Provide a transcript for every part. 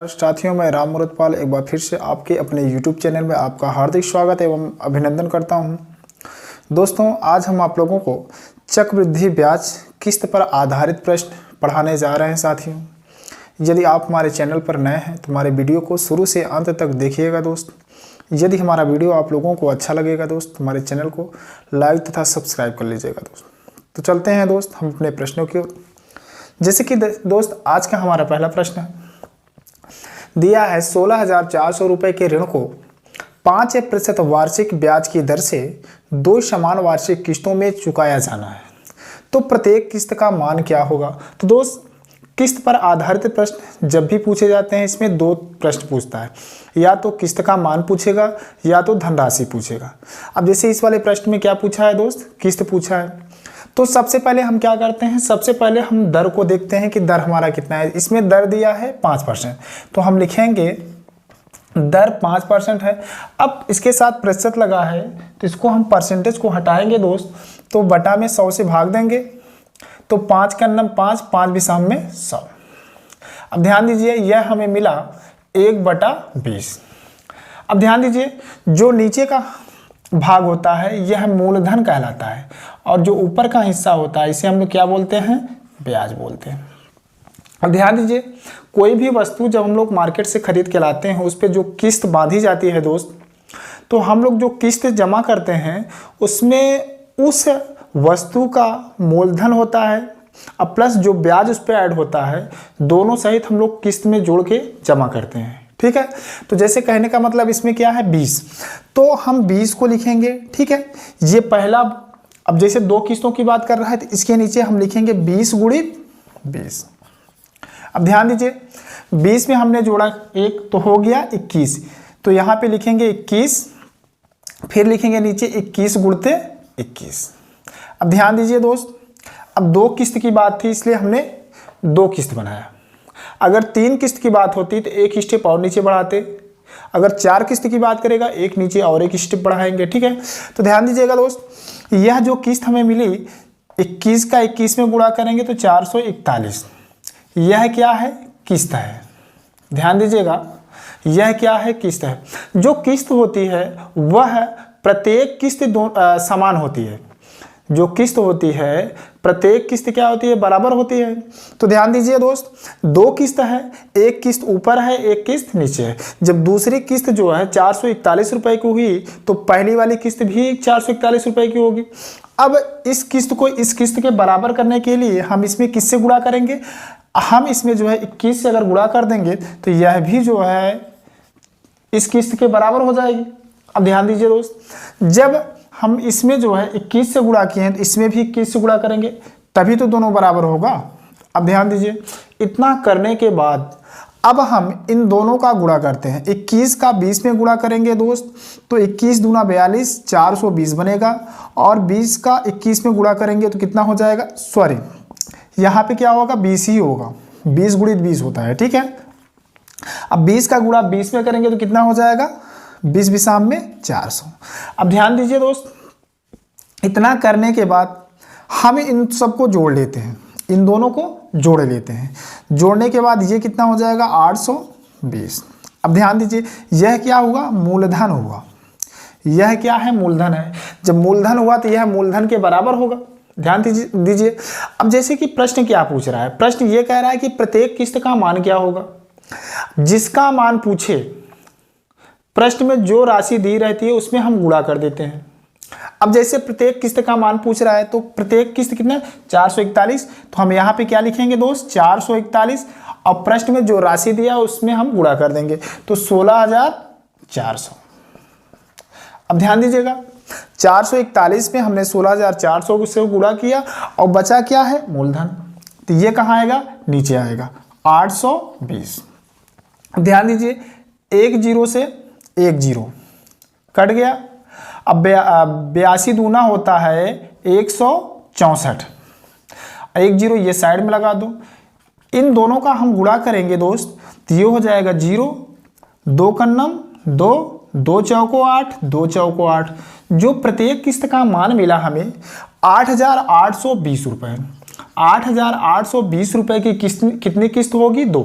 साथियों, मैं राम मूर्तपाल एक बार फिर से आपके अपने YouTube चैनल में आपका हार्दिक स्वागत एवं अभिनंदन करता हूं। दोस्तों, आज हम आप लोगों को चक्रवृद्धि ब्याज किस्त पर आधारित प्रश्न पढ़ाने जा रहे हैं। साथियों, यदि आप हमारे चैनल पर नए हैं तो हमारे वीडियो को शुरू से अंत तक देखिएगा। दोस्त, यदि हमारा वीडियो आप लोगों को अच्छा लगेगा दोस्त, हमारे चैनल को लाइक तथा सब्सक्राइब कर लीजिएगा। दोस्त, तो चलते हैं दोस्त हम अपने प्रश्नों की ओर। जैसे कि दोस्त, आज का हमारा पहला प्रश्न है, दिया है 16,400 रुपये के ऋण को 5% वार्षिक ब्याज की दर से 2 समान वार्षिक किस्तों में चुकाया जाना है, तो प्रत्येक किस्त का मान क्या होगा। तो दोस्त, किस्त पर आधारित प्रश्न जब भी पूछे जाते हैं इसमें 2 प्रश्न पूछता है, या तो किस्त का मान पूछेगा या तो धनराशि पूछेगा। अब जैसे इस वाले प्रश्न में क्या पूछा है दोस्त, किस्त पूछा है, तो सबसे पहले हम क्या करते हैं, सबसे पहले हम दर को देखते हैं कि दर हमारा कितना है। इसमें दर दिया है 5%, तो हम लिखेंगे दर 5% है। अब इसके साथ प्रतिशत लगा है तो इसको हम परसेंटेज को हटाएंगे दोस्त, तो बटा में 100 से भाग देंगे, तो 5 का नम 5, 5 विषम में 100। अब ध्यान दीजिए, यह हमें मिला 1/20। अब ध्यान दीजिए, जो नीचे का भाग होता है यह मूलधन कहलाता है, और जो ऊपर का हिस्सा होता है इसे हम लोग क्या बोलते हैं, ब्याज बोलते हैं। अब ध्यान दीजिए, कोई भी वस्तु जब हम लोग मार्केट से खरीद के लाते हैं उस पर जो किस्त बांधी जाती है दोस्त, तो हम लोग जो किस्त जमा करते हैं उसमें उस वस्तु का मूलधन होता है और प्लस जो ब्याज उस पर ऐड होता है, दोनों सहित हम लोग किस्त में जोड़ के जमा करते हैं। ठीक है, तो जैसे कहने का मतलब इसमें क्या है, 20, तो हम 20 को लिखेंगे। ठीक है, ये पहला, अब जैसे 2 किस्तों की बात कर रहा है तो इसके नीचे हम लिखेंगे 20 गुणित 20। अब ध्यान दीजिए, 20 में हमने जोड़ा 1 तो हो गया 21, तो यहाँ पे लिखेंगे 21, फिर लिखेंगे नीचे 21 गुणित 21। अब ध्यान दीजिए दोस्त, अब 2 किस्त की बात थी इसलिए हमने 2 किस्त बनाया। अगर 3 किस्त की बात होती तो 1 स्टेप और नीचे बढ़ाते, अगर 4 किस्त की बात करेगा 1 नीचे और 1 स्टेप बढ़ाएंगे। ठीक है, तो ध्यान दीजिएगा दोस्त, यह जो किस्त हमें मिली 21 का 21 में गुणा करेंगे तो 441, यह क्या है, किस्त है। ध्यान दीजिएगा, यह क्या है, किस्त है। जो किस्त होती है वह प्रत्येक किस्त समान होती है। जो किस्त होती है प्रत्येक किस्त क्या होती है, बराबर होती है। तो ध्यान दीजिए दोस्त, 2 किस्त है, एक किस्त ऊपर है एक किस्त नीचे है। जब दूसरी किस्त जो है 441 रुपए की हुई तो पहली वाली किस्त भी 441 रुपए की होगी। अब इस किस्त को इस किस्त के बराबर करने के लिए हम इसमें किससे गुणा करेंगे, हम इसमें जो है 21 से अगर गुणा कर देंगे तो यह भी जो है इस किस्त के बराबर हो जाएगी। अब ध्यान दीजिए दोस्त, जब हम इसमें जो है 21 से गुणा किए हैं तो इसमें भी 21 से गुणा करेंगे, तभी तो दोनों बराबर होगा। अब ध्यान दीजिए, इतना करने के बाद अब हम इन दोनों का गुणा करते हैं। 21 का 20 में गुणा करेंगे दोस्त, तो 21 दूना 42, 420 बनेगा, और 20 का 21 में गुणा करेंगे तो कितना हो जाएगा, सॉरी यहाँ पे क्या होगा, 20 ही होगा, 20 गुणित 20 होता है। ठीक है, अब 20 का गुणा 20 में करेंगे तो कितना हो जाएगा, 20 विषम में 400। अब ध्यान दीजिए दोस्त, इतना करने के बाद हम इन सबको जोड़ लेते हैं, इन दोनों को जोड़ लेते हैं। जोड़ने के बाद ये कितना हो जाएगा, 820। अब ध्यान दीजिए, यह क्या हुआ, मूलधन हुआ। यह क्या है, मूलधन है। जब मूलधन हुआ तो यह मूलधन के बराबर होगा। ध्यान दीजिए, अब जैसे कि प्रश्न क्या पूछ रहा है, प्रश्न ये कह रहा है कि प्रत्येक किस्त का मान क्या होगा। जिसका मान पूछे, प्रश्न में जो राशि दी रहती है उसमें हम गुणा कर देते हैं। अब जैसे प्रत्येक किस्त का मान पूछ रहा है तो प्रत्येक किस्त कितना, 441, तो हम यहाँ पे क्या लिखेंगे दोस्त, 441, और प्रश्न में जो राशि दिया उसमें हम गुणा कर देंगे, तो 16,400। अब ध्यान दीजिएगा, 441 में हमने 16,400 से गुणा किया और बचा क्या है, मूलधन, तो ये कहाँ आएगा, नीचे आएगा, 820। अब ध्यान दीजिए, 1 0 से 1 0 कट गया। अब 82 दूना होता है 164, 1 0 ये साइड में लगा दो। इन दोनों का हम गुणा करेंगे दोस्त, तो ये हो जाएगा 0, 2 कन्नम 2, 2 चौको 8, 2 चौको 8। जो प्रत्येक किस्त का मान मिला हमें 8,820 रुपये। 8,820 रुपये की किस्त, कितनी किस्त होगी, 2।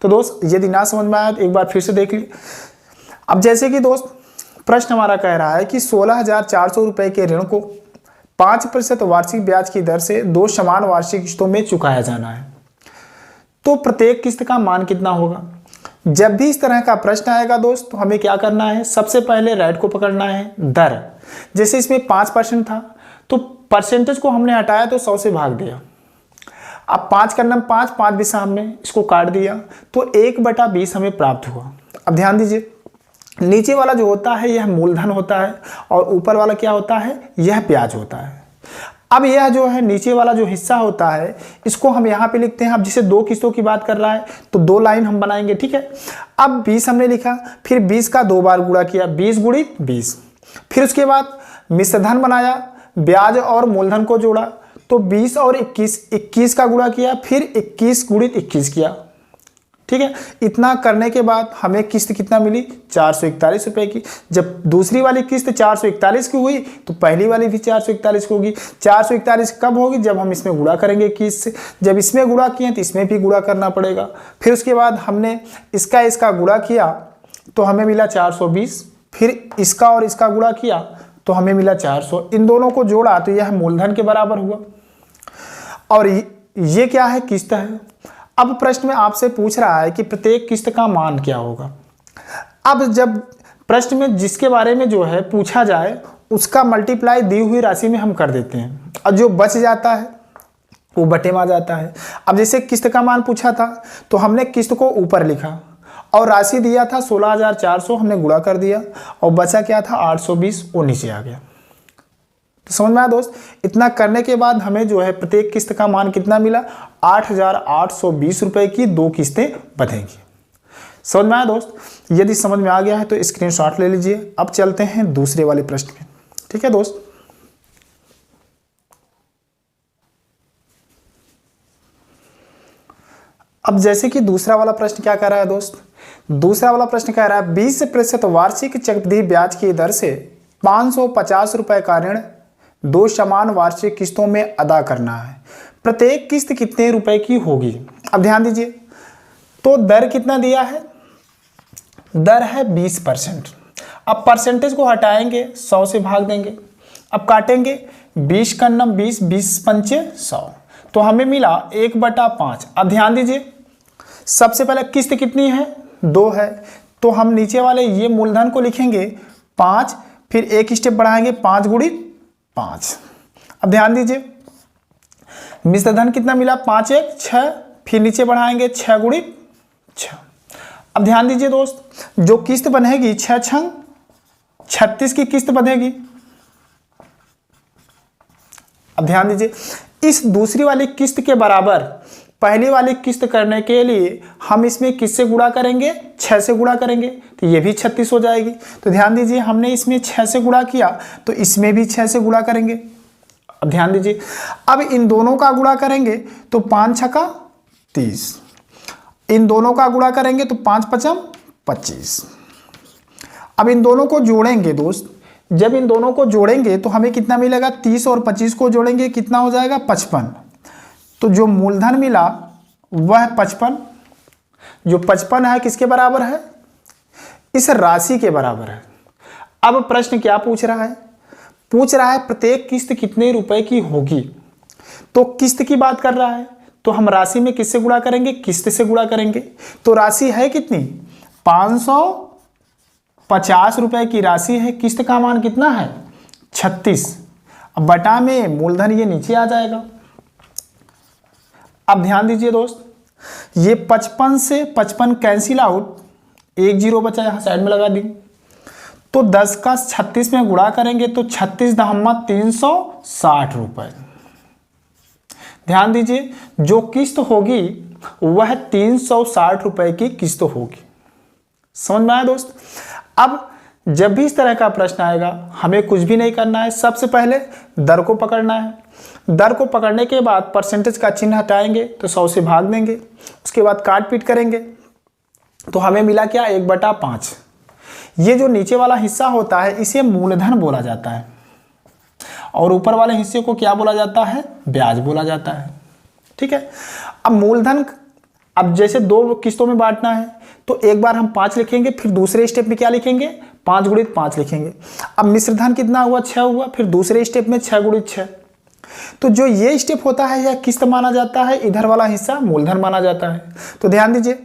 तो दोस्त यदि ना समझ में आया तो एक बार फिर से देख लीजिए। अब जैसे कि दोस्त प्रश्न हमारा कह रहा है कि 16,400 रुपये के ऋण को 5% वार्षिक ब्याज की दर से 2 समान वार्षिक किस्तों में चुकाया जाना है, तो प्रत्येक किस्त का मान कितना होगा। जब भी इस तरह का प्रश्न आएगा दोस्त तो हमें क्या करना है, सबसे पहले राइट को पकड़ना है, दर। जैसे इसमें 5% था तो परसेंटेज को हमने हटाया तो 100 से भाग दिया। अब 5 का नम 5 5 दिशा हमने इसको काट दिया तो 1/20 हमें प्राप्त हुआ। अब ध्यान दीजिए, नीचे वाला जो होता है यह मूलधन होता है और ऊपर वाला क्या होता है, यह ब्याज होता है। अब यह जो है नीचे वाला जो हिस्सा होता है इसको हम यहाँ पे लिखते हैं। अब जिसे 2 किस्तों की बात कर रहा है तो 2 लाइन हम बनाएंगे, ठीक है। अब 20 हमने लिखा, फिर 20 का 2 बार गुणा किया, 20 गुणित 20। फिर उसके बाद मिश्र धन बनाया, ब्याज और मूलधन को जोड़ा तो 20 और 21 का गुणा किया, फिर 21 गुणित 21 किया, ठीक है। इतना करने के बाद हमें किस्त कितना मिली, 441 रुपए की। जब दूसरी वाली किस्त 441 की हुई तो पहली वाली भी 441 की होगी। 441 कब होगी, जब हम इसमें गुणा करेंगे किस्त से। जब इसमें गुणा किए तो इसमें भी गुणा करना पड़ेगा। फिर उसके बाद हमने इसका गुणा किया तो हमें मिला 420, फिर इसका और इसका गुणा किया तो हमें मिला 400। इन दोनों को जोड़ा तो यह मूलधन के बराबर हुआ और ये क्या है, किस्त है। अब प्रश्न में आपसे पूछ रहा है कि प्रत्येक किस्त का मान क्या होगा। अब जब प्रश्न में जिसके बारे में जो है पूछा जाए उसका मल्टीप्लाई दी हुई राशि में हम कर देते हैं और जो बच जाता है वो बटे में आ जाता है। अब जैसे किस्त का मान पूछा था तो हमने किस्त को ऊपर लिखा और राशि दिया था 16,400, हमने गुणा कर दिया और बचा क्या था 820, वो नीचे आ गया। तो समझ में आया दोस्त। इतना करने के बाद हमें जो है प्रत्येक किस्त का मान कितना मिला, 8,820 रुपए की 2 किस्तें बनेंगी। समझ में आया दोस्त। यदि समझ में आ गया है तो स्क्रीनशॉट ले लीजिए। अब चलते हैं दूसरे वाले प्रश्न में, ठीक है दोस्त। अब जैसे कि दूसरा वाला प्रश्न क्या कह रहा है दोस्त, दूसरा वाला प्रश्न कह रहा है 20% वार्षिक चक्रवृद्धि ब्याज की दर से 550 रुपए का ऋण 2 समान वार्षिक किस्तों में अदा करना है, प्रत्येक किस्त कितने रुपए की होगी। अब ध्यान दीजिए, तो दर कितना दिया है, दर है 20%। अब परसेंटेज को हटाएंगे, 100 से भाग देंगे। अब काटेंगे, 20 का नम 20, 20 पंचे 100, तो हमें मिला 1/5। अब ध्यान दीजिए, सबसे पहले किस्त कितनी है, 2 है, तो हम नीचे वाले ये मूलधन को लिखेंगे 5, फिर एक स्टेप बढ़ाएंगे 5 गुणित 5। अब ध्यान दीजिए, मिश्र धन कितना मिला, 5 1 6, फिर नीचे बढ़ाएंगे 6 गुणित 6। अब ध्यान दीजिए दोस्त, जो किस्त बनेगी 6 छंग 36 की किस्त बनेगी। अब ध्यान दीजिए, इस दूसरी वाली किस्त के बराबर पहली वाली किस्त करने के लिए हम इसमें किससे गुणा करेंगे, 6 से गुणा करेंगे, तो ये भी 36 हो जाएगी। तो ध्यान दीजिए, हमने इसमें 6 से गुणा किया तो इसमें भी 6 से गुणा करेंगे। अब ध्यान दीजिए, अब इन दोनों का गुणा करेंगे तो 5 छक्का 30, इन दोनों का गुणा करेंगे तो 5 पचम 25। अब इन दोनों को जोड़ेंगे दोस्त, जब इन दोनों को जोड़ेंगे तो हमें कितना मिलेगा, 30 और 25 को जोड़ेंगे कितना हो जाएगा, 55। तो जो मूलधन मिला वह 55, जो 55 है किसके बराबर है, इस राशि के बराबर है। अब प्रश्न क्या पूछ रहा है, पूछ रहा है प्रत्येक किस्त कितने रुपए की होगी। तो किस्त की बात कर रहा है तो हम राशि में किससे गुणा करेंगे, किस्त से गुणा करेंगे। तो राशि है कितनी, 550 रुपए की राशि है, किस्त का मान कितना है 36। अब बटा में मूलधन ये नीचे आ जाएगा। अब ध्यान दीजिए दोस्त, ये 55 से 55 कैंसिल आउट, 1 0 बचा, यहां साइड में लगा दी। तो 10 का 36 में गुणा करेंगे तो 36 दहम्मा 360 रुपए। ध्यान दीजिए, जो किस्त होगी वह 360 रुपए की किस्त होगी। समझ में आया दोस्त। अब जब भी इस तरह का प्रश्न आएगा हमें कुछ भी नहीं करना है, सबसे पहले दर को पकड़ना है। दर को पकड़ने के बाद परसेंटेज का चिन्ह हटाएंगे तो 100 से भाग देंगे, उसके बाद काट पीट करेंगे तो हमें मिला क्या, 1/5। ये जो नीचे वाला हिस्सा होता है इसे मूलधन बोला जाता है और ऊपर वाले हिस्से को क्या बोला जाता है, ब्याज बोला जाता है। ठीक है, अब मूलधन अब जैसे 2 किस्तों में बांटना है तो एक बार हम 5 लिखेंगे, फिर दूसरे स्टेप में क्या लिखेंगे, 5 गुणित 5 लिखेंगे। अब मिश्र धन कितना हुआ, 6 हुआ, फिर दूसरे स्टेप में 6 गुणित 6। तो जो ये स्टेप होता है यह किस्त माना जाता है, इधर वाला हिस्सा मूलधन माना जाता है। तो ध्यान दीजिए,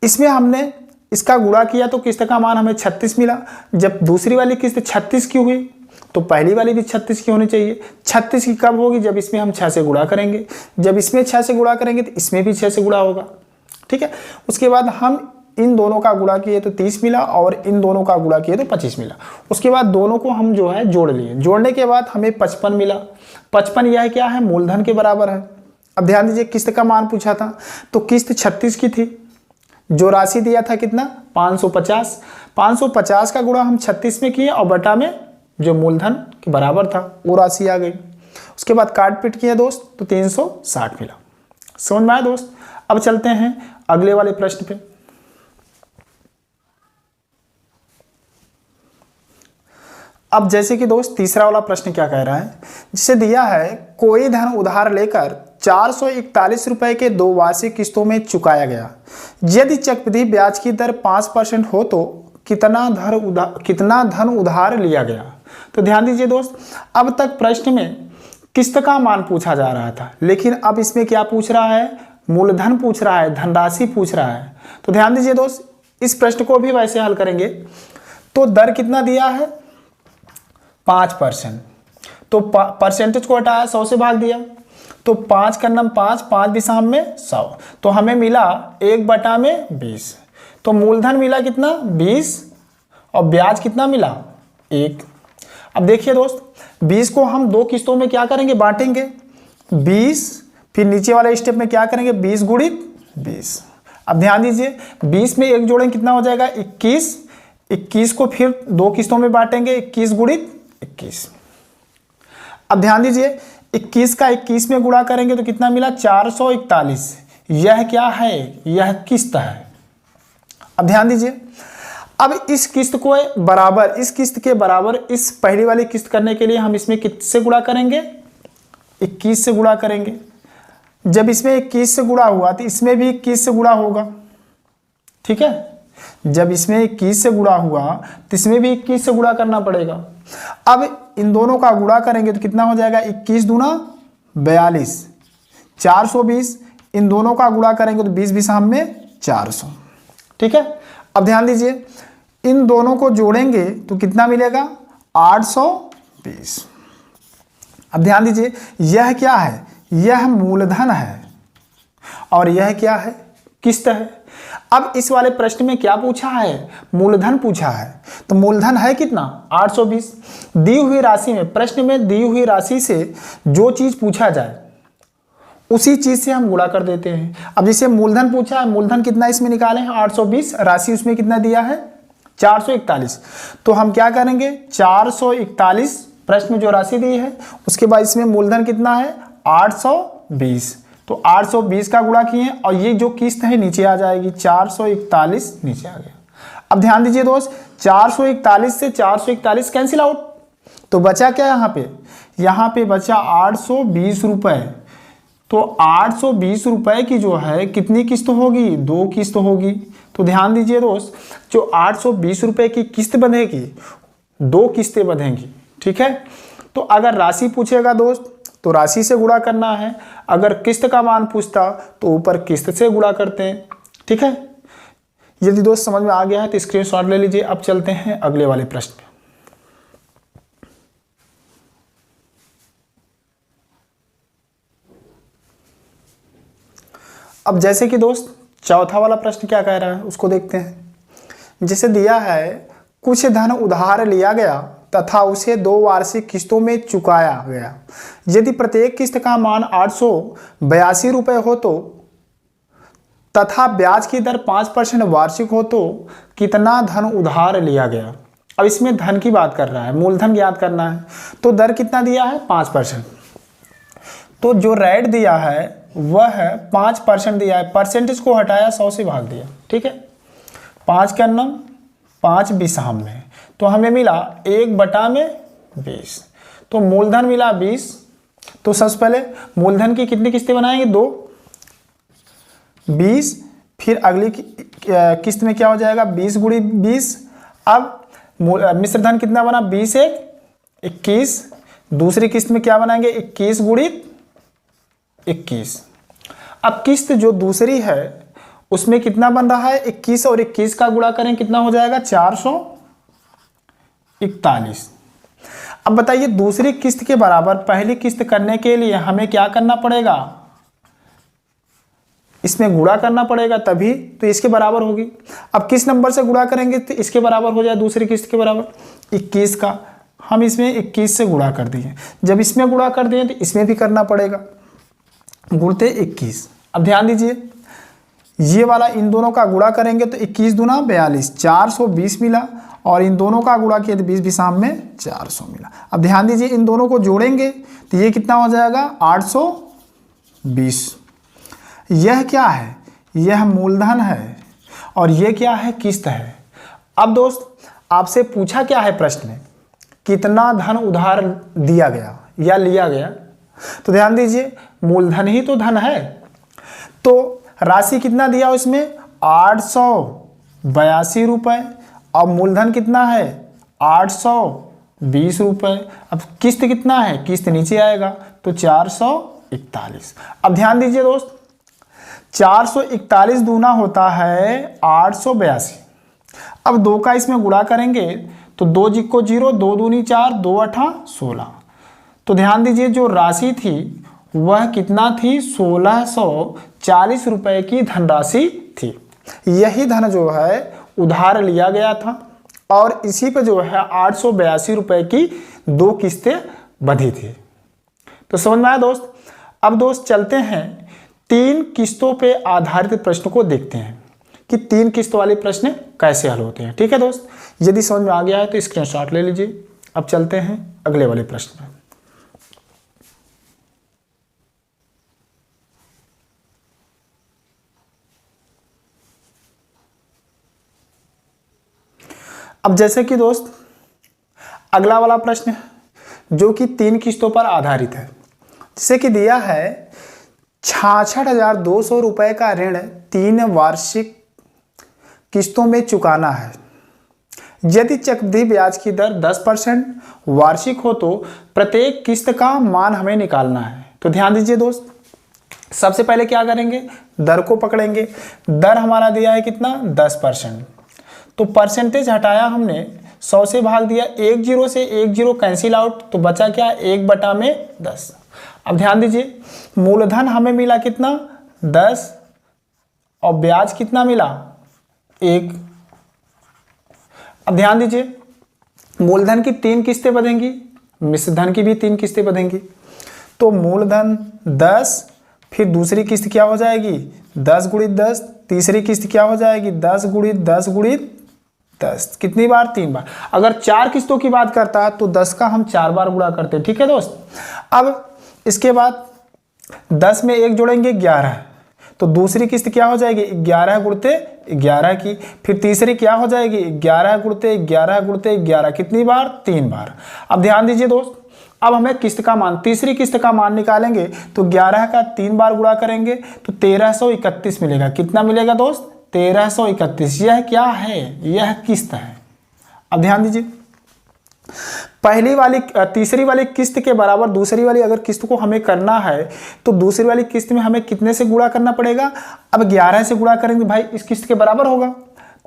इसमें हमने इसका गुणा किया तो किस्त का मान हमें 36 मिला। जब दूसरी वाली किस्त 36 की हुई तो पहली वाली भी 36 की होनी चाहिए। 36 की कब होगी, जब इसमें हम 6 से गुणा करेंगे। जब इसमें 6 से गुणा करेंगे तो इसमें भी 6 से गुणा होगा, ठीक है। उसके बाद हम इन दोनों का गुणा किए तो 30 मिला और इन दोनों का गुणा किए तो 25 मिला। उसके बाद दोनों को हम जो है जोड़ लिए, जोड़ने के बाद हमें 55 मिला। 55 यह क्या है, मूलधन के बराबर है। अब ध्यान दीजिए, किस्त का मान पूछा था तो किस्त 36 की थी, जो राशि दिया था कितना, 550। 550 का गुणा हम 36 में किए और बटा में जो मूलधन के बराबर था वो राशि आ गई। उसके बाद काट पीट किए दोस्त तो 360 मिला। समझ में आया दोस्त। अब चलते हैं अगले वाले प्रश्न पे। अब जैसे कि दोस्त तीसरा वाला प्रश्न क्या कह रहा है, जिसे दिया है कोई धन उधार लेकर 441 रुपए के 2 वार्षिक किस्तों में चुकाया गया। यदि चक्रवृद्धि ब्याज की दर 5% हो तो कितना धन उधार लिया गया। तो ध्यान दीजिए दोस्त, अब तक प्रश्न में किस्त का मान पूछा जा रहा था, लेकिन अब इसमें क्या पूछ रहा है, मूलधन पूछ रहा है, धनराशि पूछ रहा है। तो ध्यान दीजिए दोस्त, इस प्रश्न को भी वैसे हल करेंगे तो दर कितना दिया है, 5%। तो परसेंटेज को हटाया, 100 से भाग दिया तो 5 का नम 5, 5 दिशा में 100, तो हमें मिला 1/20। तो मूलधन मिला कितना, 20 और ब्याज कितना मिला, 1। अब देखिए दोस्त, 20 को हम 2 किस्तों में क्या करेंगे, बांटेंगे 20, फिर नीचे वाले स्टेप में क्या करेंगे, 20 गुणित 20। अब ध्यान दीजिए, 20 में 1 जोड़ेंगे कितना हो जाएगा, 21। 21 को फिर 2 किस्तों में बांटेंगे, 21 गुणित 21। अब ध्यान दीजिए, 21 का 21 में गुणा करेंगे तो कितना मिला, 441। यह क्या है, यह किस्त है। अब ध्यान दीजिए, अब इस किस्त को बराबर, इस किस्त के बराबर इस पहली वाली किस्त करने के लिए हम इसमें किससे गुणा करेंगे, 21 से गुणा करेंगे। जब इसमें 21 से गुणा हुआ तो इसमें भी 21 से गुणा होगा, ठीक है। जब इसमें 21 से गुणा हुआ तो इसमें भी 21 से गुणा करना पड़ेगा। अब इन दोनों का गुणा करेंगे तो कितना हो जाएगा, 21 दूना 42, 420। इन दोनों का गुणा करेंगे तो 20 20 में 400, ठीक है। अब ध्यान दीजिए, इन दोनों को जोड़ेंगे तो कितना मिलेगा, 820। अब ध्यान दीजिए, यह क्या है, यह मूलधन है और यह क्या है, किस्त है। अब इस वाले प्रश्न में क्या पूछा है, मूलधन पूछा है। तो मूलधन है कितना, 820। दी हुई राशि में, प्रश्न में दी हुई राशि से जो चीज पूछा जाए उसी चीज से हम गुणा कर देते हैं। अब जैसे मूलधन पूछा है, मूलधन कितना इसमें निकाले हैं, 820, राशि उसमें कितना दिया है, 441। तो हम क्या करेंगे, 441 प्रश्न में जो राशि दी है उसके बाद इसमें मूलधन कितना है, 820। तो 820 का गुणा किए और ये जो किस्त है नीचे आ जाएगी, 441 नीचे आ गया। अब ध्यान दीजिए दोस्त, 441 से 441 कैंसिल आउट, तो बचा क्या यहाँ पे बचा 820 रुपए। तो 820 रुपए की जो है कितनी किस्त होगी, 2 किस्त होगी। तो ध्यान दीजिए दोस्त, जो 820 रुपए की किस्त बंधेगी 2 किस्तें बंधेंगी, ठीक है। तो अगर राशि पूछेगा दोस्त तो राशि से गुणा करना है, अगर किस्त का मान पूछता तो ऊपर किस्त से गुणा करते हैं, ठीक है। यदि दोस्त समझ में आ गया है तो स्क्रीनशॉट ले लीजिए। अब चलते हैं अगले वाले प्रश्न पे। अब जैसे कि दोस्त चौथा वाला प्रश्न क्या कह रहा है उसको देखते हैं। जिसे दिया है कुछ धन उधार लिया गया तथा उसे 2 वार्षिक किस्तों में चुकाया गया। यदि प्रत्येक किस्त का मान 882 रुपये हो तो तथा ब्याज की दर 5% वार्षिक हो तो कितना धन उधार लिया गया। अब इसमें धन की बात कर रहा है, मूलधन ज्ञात करना है। तो दर कितना दिया है, 5%। तो जो रेट दिया है वह है 5% दिया है, परसेंटेज को हटाया, 100 से भाग दिया, ठीक है। 5 का नम 5 बिसाम में, तो हमें मिला 1/20। तो मूलधन मिला 20। तो सबसे पहले मूलधन की कितनी किस्तें बनाएंगे, 2। 20, फिर अगली किस्त में क्या हो जाएगा 20 गुणित 20। अब मिश्र धन कितना बना 20 एक 21। दूसरी किस्त में क्या बनाएंगे 21 गुणित 21। अब किस्त जो दूसरी है उसमें कितना बन रहा है 21 और 21 का गुणा करें कितना हो जाएगा 441। अब बताइए दूसरी किस्त के बराबर पहली किस्त करने के लिए हमें क्या करना पड़ेगा, इसमें गुणा करना पड़ेगा तभी तो इसके बराबर होगी। अब किस नंबर से गुणा करेंगे तो इसके बराबर हो जाए दूसरी किस्त के बराबर 21 का, हम इसमें 21 से गुणा कर दिए। जब इसमें गुणा कर दिए तो इसमें भी करना पड़ेगा गुणते 21। अब ध्यान दीजिए ये वाला इन दोनों का गुणा करेंगे तो 21 दूना 42 420 मिला, और इन दोनों का गुणा किया तो 20 भी साम में 400 मिला। अब ध्यान दीजिए इन दोनों को जोड़ेंगे तो ये कितना हो जाएगा 820। यह क्या है, यह मूलधन है और यह क्या है किस्त है। अब दोस्त आपसे पूछा क्या है प्रश्न में, कितना धन उधार दिया गया या लिया गया, तो ध्यान दीजिए मूलधन ही तो धन है, तो राशि कितना दिया उसमें 882 रुपए, और मूलधन कितना है 820 रुपए। अब किस्त कितना है, किस्त नीचे आएगा तो 441। अब ध्यान दीजिए दोस्त 441 दूना होता है 882। अब 2 का इसमें गुणा करेंगे तो 2 जिक्को 0, 2 दूनी 4, 2 8 16। तो ध्यान दीजिए जो राशि थी वह कितना थी 1640 रुपए की धनराशि थी। यही धन जो है उधार लिया गया था और इसी पे जो है 882 रुपए की 2 किस्तें बंधी थी। तो समझ में आया दोस्त। अब दोस्त चलते हैं 3 किस्तों पे आधारित प्रश्न को देखते हैं कि 3 किस्त वाले प्रश्न कैसे हल होते हैं। ठीक है दोस्त, यदि समझ में आ गया है तो स्क्रीनशॉट ले लीजिए। अब चलते हैं अगले वाले प्रश्न में। अब जैसे कि दोस्त अगला वाला प्रश्न जो कि 3 किस्तों पर आधारित है, जैसे कि दिया है 66,200 रुपए का ऋण 3 वार्षिक किस्तों में चुकाना है। यदि चक्रवृद्धि ब्याज की दर 10% वार्षिक हो तो प्रत्येक किस्त का मान हमें निकालना है। तो ध्यान दीजिए दोस्त, सबसे पहले क्या करेंगे दर को पकड़ेंगे। दर हमारा दिया है कितना 10%, तो परसेंटेज हटाया हमने 100 से भाग दिया, 1 0 से 1 0 कैंसिल आउट, तो बचा क्या 1/10। अब ध्यान दीजिए मूलधन हमें मिला कितना 10 और ब्याज कितना मिला 1। अब ध्यान दीजिए मूलधन की 3 किस्तें बंधेंगी, मिश्र धन की भी 3 किस्तें बंधेंगी। तो मूलधन 10, फिर दूसरी किस्त क्या हो जाएगी 10 गुणित 10, तीसरी किस्त क्या हो जाएगी 10 गुणित 10 गुणित 10। कितनी बार 3 बार। अगर 4 किस्तों की बात करता तो 10 का हम 4 बार गुणा करते। ठीक है दोस्त। अब इसके बाद 10 में 1 जोड़ेंगे 11, तो दूसरी किस्त क्या हो जाएगी 11 गुणते 11 की, फिर तीसरी क्या हो जाएगी 11 गुणते 11 गुणते 11। कितनी बार 3 बार। अब ध्यान दीजिए दोस्त, अब हमें किस्त का मान तीसरी किस्त का मान निकालेंगे तो 11 का 3 बार गुणा करेंगे तो 1331 मिलेगा। कितना मिलेगा दोस्त 1331। यह क्या है, यह किस्त है। अब ध्यान दीजिए पहली वाली तीसरी वाली किस्त के बराबर दूसरी वाली अगर किस्त को हमें करना है तो दूसरी वाली किस्त में हमें कितने से गुणा करना पड़ेगा। अब 11 से गुणा करेंगे भाई इस किस्त के बराबर होगा,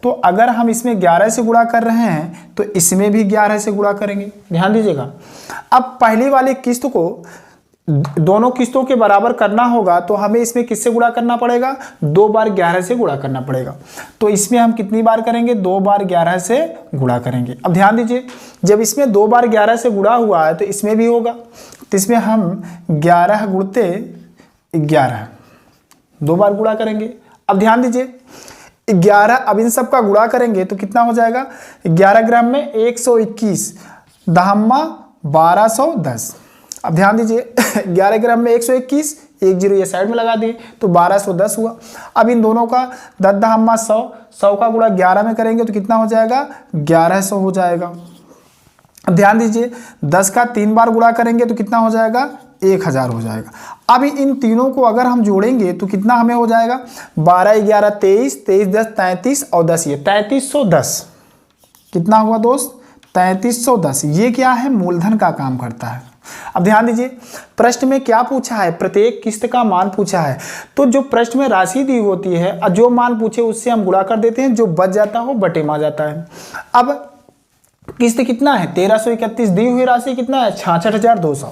तो अगर हम इसमें 11 से गुणा कर रहे हैं तो इसमें भी 11 से गुणा करेंगे। ध्यान दीजिएगा अब पहली वाली किस्त को दोनों किस्तों के बराबर करना होगा तो हमें इसमें किससे गुणा करना पड़ेगा 2 बार 11 से गुणा करना पड़ेगा। तो इसमें हम कितनी बार करेंगे 2 बार 11 से गुणा करेंगे। अब ध्यान दीजिए जब इसमें 2 बार 11 से गुणा हुआ है तो इसमें भी होगा, तो इसमें हम 11 गुणते 11 2 बार गुणा करेंगे। अब ध्यान दीजिए 11, अब इन सब का गुणा करेंगे तो कितना हो जाएगा 11 ग्राम में 121 दहम्मा 1210। अब ध्यान दीजिए 11 ग्राम में 121, 1 0 ये साइड में लगा दिए तो 1210 हुआ। अब इन दोनों का 10 दहम्मा 100, 100 का गुणा 11 में करेंगे तो कितना हो जाएगा 1100 हो जाएगा। अब ध्यान दीजिए 10 का 3 बार गुणा करेंगे तो कितना हो जाएगा 1000 हो जाएगा। अब इन तीनों को अगर हम जोड़ेंगे तो कितना हमें हो जाएगा, 12 11 23, 23 10 33 और 10 ये 3310। कितना हुआ दोस्त, 3310। ये क्या है, मूलधन का काम करता है। अब ध्यान दीजिए प्रश्न में क्या पूछा है, प्रत्येक किस्त का मान पूछा है। तो जो प्रश्न में राशि दी होती है और जो मान पूछे उससे हम गुणा कर देते हैं, जो बच जाता है वो बटे में आ जाता है। अब किस्त कितना है, 1331, दी हुई राशि कितना है, 66,200।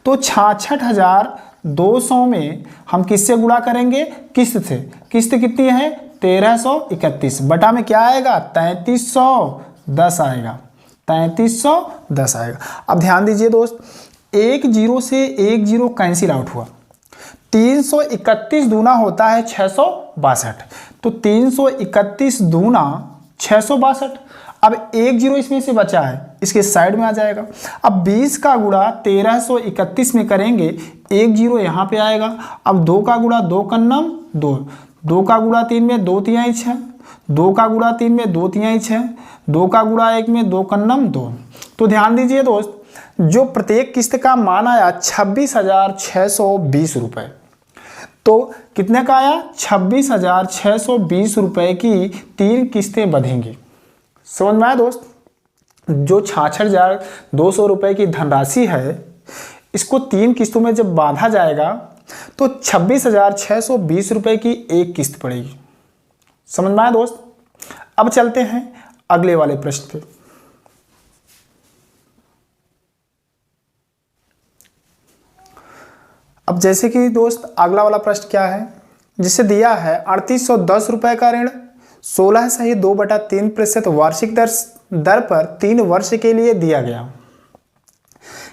तो 66,200 में हम किससे गुणा करेंगे, किस्त से। किस्त कितनी है, 1331, बटा में क्या आएगा, 3310 आएगा, 3310 आएगा। अब ध्यान दीजिए दोस्त, एक जीरो से एक जीरो कैंसिल आउट हुआ, 331 दूना होता है 662, तो 331 दूना 662। अब एक जीरो इसमें से बचा है, इसके साइड में आ जाएगा। अब 20 का गुणा 1331 में करेंगे, एक जीरो यहाँ पे आएगा। अब 2 का गुणा 2 कन्नम 2, 2 का गुणा 3 में 2 तिहाई 6, 2 का गुणा 3 में 2 तिहाई 6, 2 का गुणा 1 में 2 कन्नम 2। तो ध्यान दीजिए दोस्त, जो प्रत्येक किस्त का मान आया 26,620 रुपये। तो कितने का आया, 26,620 रुपये की 3 किस्तें बंधेंगी। समझ में आया दोस्त, जो 66,200 रुपये की धनराशि है, इसको 3 किस्तों में जब बांधा जाएगा तो 26,620 रुपये की एक किस्त पड़ेगी। समझ में आया दोस्त। अब चलते हैं अगले वाले प्रश्न पे। अब जैसे कि दोस्त अगला वाला प्रश्न क्या है, जिसे दिया है 3810 रुपये का ऋण 16 सही 2/3% वार्षिक दर पर 3 वर्ष के लिए दिया गया।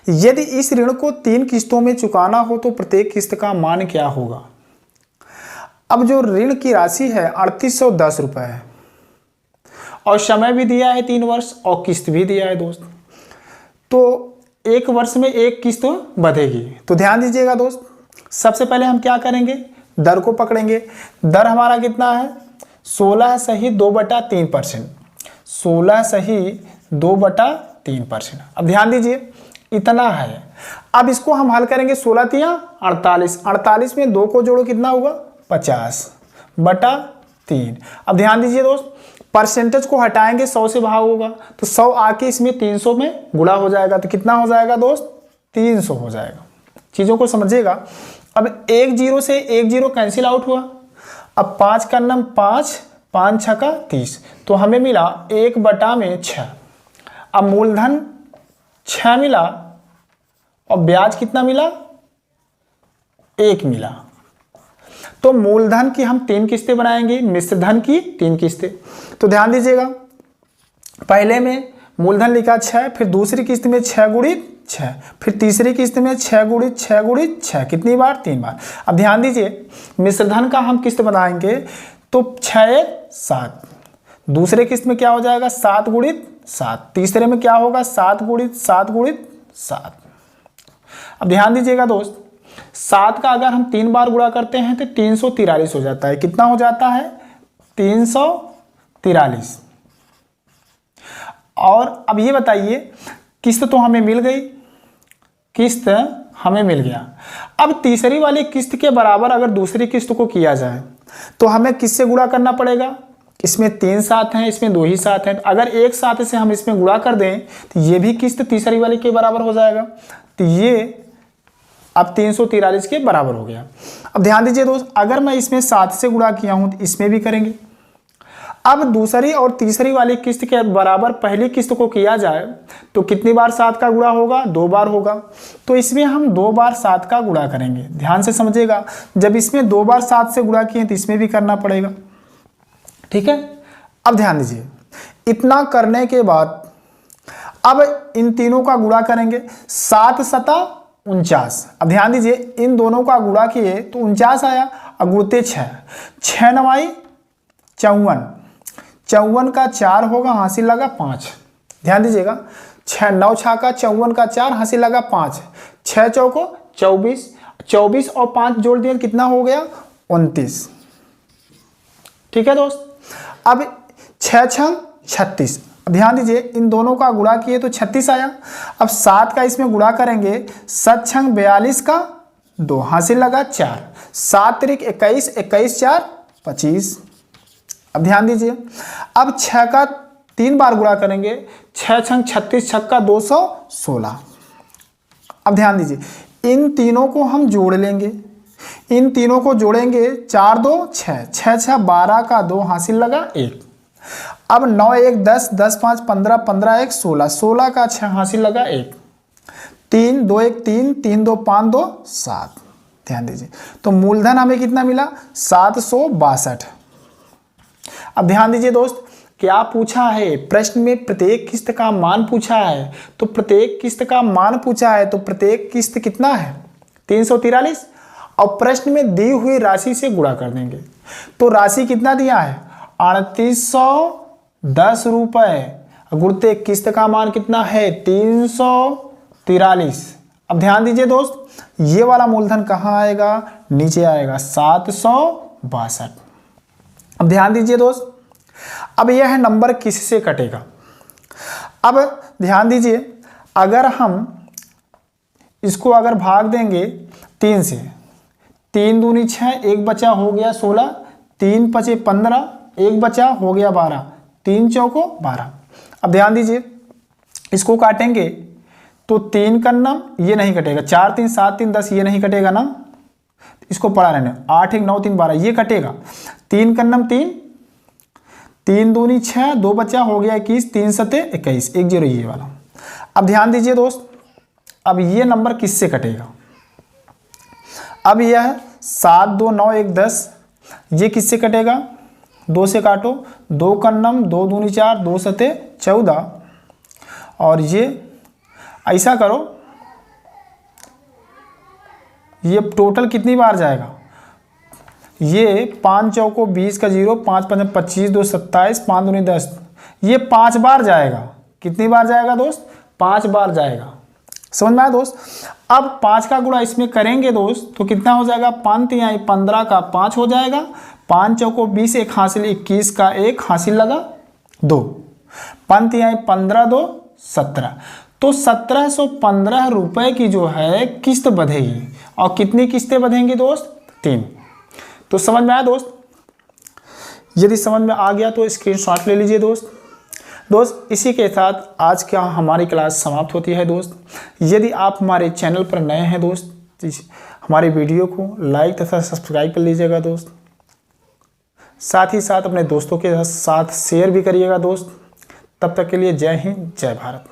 यदि इस ऋण को 3 किस्तों में चुकाना हो तो प्रत्येक किस्त का मान क्या होगा। अब जो ऋण की राशि है 3810 रुपये है और समय भी दिया है 3 वर्ष और किस्त भी दिया है दोस्त। तो एक वर्ष में एक किस्त बंधेगी। तो ध्यान दीजिएगा दोस्त, सबसे पहले हम क्या करेंगे, दर को पकड़ेंगे। दर हमारा कितना है, 16 सही 2/3%, 16 सही 2/3%। अब ध्यान दीजिए इतना है। अब इसको हम हल करेंगे, 16 तिया 48, 48 में 2 को जोड़ो कितना हुआ, 50/3। अब ध्यान दीजिए दोस्त, परसेंटेज को हटाएंगे, 100 से भाग होगा तो 100 आके इसमें 300 में गुणा हो जाएगा। तो कितना हो जाएगा दोस्त, 300 हो जाएगा। चीज़ों को समझिएगा। अब एक जीरो से एक जीरो कैंसिल आउट हुआ। अब 5 का नम 5, 5 6 का 30, तो हमें मिला 1/6। अब मूलधन 6 मिला और ब्याज कितना मिला, 1 मिला। तो मूलधन की हम 3 किस्तें बनाएंगे, मिश्रधन की 3 किस्तें। तो ध्यान दीजिएगा, पहले में मूलधन लिखा 6, फिर दूसरी किस्त में 6 गुणित 6, फिर तीसरी किस्त में 6 गुणित 6 गुणित 6, कितनी बार, 3 बार। अब ध्यान दीजिए, मिश्रधन का हम किस्त बनाएंगे तो 6 7, दूसरे किस्त में क्या हो जाएगा, 7 गुणित 7, तीसरे में क्या होगा, 7 गुणित 7 गुणित 7। अब ध्यान दीजिएगा दोस्त, 7 का अगर हम 3 बार गुणा करते हैं तो 343 हो जाता है। कितना हो जाता है, 343। और अब ये बताइए, किस्त तो हमें मिल गई, किस्त हमें मिल गया। अब तीसरी वाली किस्त के बराबर अगर दूसरी किस्त को किया जाए तो हमें किससे गुणा करना पड़ेगा। इसमें 3 साथ हैं, इसमें 2 ही साथ हैं। अगर एक साथ से हम इसमें गुणा कर दें तो ये भी किस्त तीसरी वाली के बराबर हो जाएगा। तो ये अब 343 के बराबर हो गया। अब ध्यान दीजिए दोस्त, अगर मैं इसमें 7 से गुणा किया हूं तो इसमें भी करेंगे। अब दूसरी और तीसरी वाली किस्त के बराबर पहली किस्त को किया जाए तो कितनी बार 7 का गुणा होगा, 2 बार होगा। तो इसमें हम 2 बार 7 का गुणा करेंगे। ध्यान से समझिएगा, जब इसमें 2 बार 7 से गुणा किए तो इसमें भी करना पड़ेगा। ठीक है। अब ध्यान दीजिए, इतना करने के बाद अब इन तीनों का गुणा करेंगे, 7 7 49। अब ध्यान दीजिए, इन दोनों का गुणा किए तो 49 आया। अब गुणते 6, 6 9 54, 54 का 4 होगा, हासिल लगा 5। ध्यान दीजिएगा, 6 9 6 का 54 का 4, हासिल लगा 5, 6 चौको 24, 24 और 5 जोड़ दिया कितना हो गया, 29। ठीक है दोस्त। अब 6 6 36। ध्यान दीजिए, इन दोनों का गुणा किए तो 36 आया। अब 7 का इसमें गुणा करेंगे, 7 6 42 का 2 हासिल लगा 4, 7 त्रिक 21, 21 4 25। अब ध्यान दीजिए, अब 6 का 3 बार गुणा करेंगे, 6 छंग 36, छक्का 216। अब ध्यान दीजिए, इन तीनों को हम जोड़ लेंगे, इन तीनों को जोड़ेंगे, 4 2 6, 6 6 12 का 2 हासिल लगा 1। अब 9 1 10, 10 5 15, 15 1 16, 16 का 6 हासिल लगा 1, 3 2 1 3, 3 2 5 2 7। ध्यान दीजिए, तो मूलधन हमें कितना मिला 762। अब ध्यान दीजिए दोस्त, क्या पूछा है प्रश्न में, प्रत्येक किस्त का मान पूछा है। तो प्रत्येक किस्त का मान पूछा है, तो प्रत्येक किस्त कितना है 343, और प्रश्न में दी हुई राशि से गुणा कर देंगे। तो राशि कितना दिया है 3810 रुपए, गुणते किस्त का मान कितना है 343। अब ध्यान दीजिए दोस्त, ये वाला मूलधन कहाँ आएगा, नीचे आएगा 762। अब ध्यान दीजिए दोस्त, अब यह नंबर किससे कटेगा। अब ध्यान दीजिए, अगर हम इसको अगर भाग देंगे 3 से, 3 दूनी 6, 1 बचा हो गया 16, 3 पचे 15, 1 बचा हो गया 12, 3 चौको 12। अब ध्यान दीजिए, इसको काटेंगे तो 3 का नम ये नहीं कटेगा, 4 3 7 3 10 ये नहीं कटेगा ना, इसको पढ़ा रहने, 8 1 9 3 12 ये कटेगा, 3 का नम 3, 3 दूनी 6, 2 बचा हो गया 21, 3 सते 21, 1 0 ये वाला। अब ध्यान दीजिए दोस्त, अब ये नंबर किससे कटेगा, अब यह 7 2 9 1 10, ये किससे कटेगा, 2 से काटो, 2 का नम 2 दूनी 4, 2 सते 14, और ये ऐसा करो, ये टोटल कितनी बार जाएगा, ये 5 चौको 20 का 0, 5 5 25, 2 27, 5 दूनी 10, ये 5 बार जाएगा। कितनी बार जाएगा दोस्त, 5 बार जाएगा। समझ में आया दोस्त। अब 5 का गुणा इसमें करेंगे दोस्त, तो कितना हो जाएगा, 5 तिहाई 15 का 5 हो जाएगा, 5 चौको 20, 1 हासिल 21 का 1 हासिल लगा 2, 5 तिहाई 15 2 17। तो 1715 रुपए की जो है किस्त बधेगी, और कितनी किस्तें बधेंगी दोस्त, 3। तो समझ में आया दोस्त। यदि समझ में आ गया तो स्क्रीनशॉट ले लीजिए दोस्त। इसी के साथ आज क्या हमारी क्लास समाप्त होती है दोस्त। यदि आप हमारे चैनल पर नए हैं दोस्त, हमारे वीडियो को लाइक तथा सब्सक्राइब कर लीजिएगा दोस्त। साथ ही साथ अपने दोस्तों के साथ शेयर भी करिएगा दोस्त। तब तक के लिए जय हिंद, जय भारत।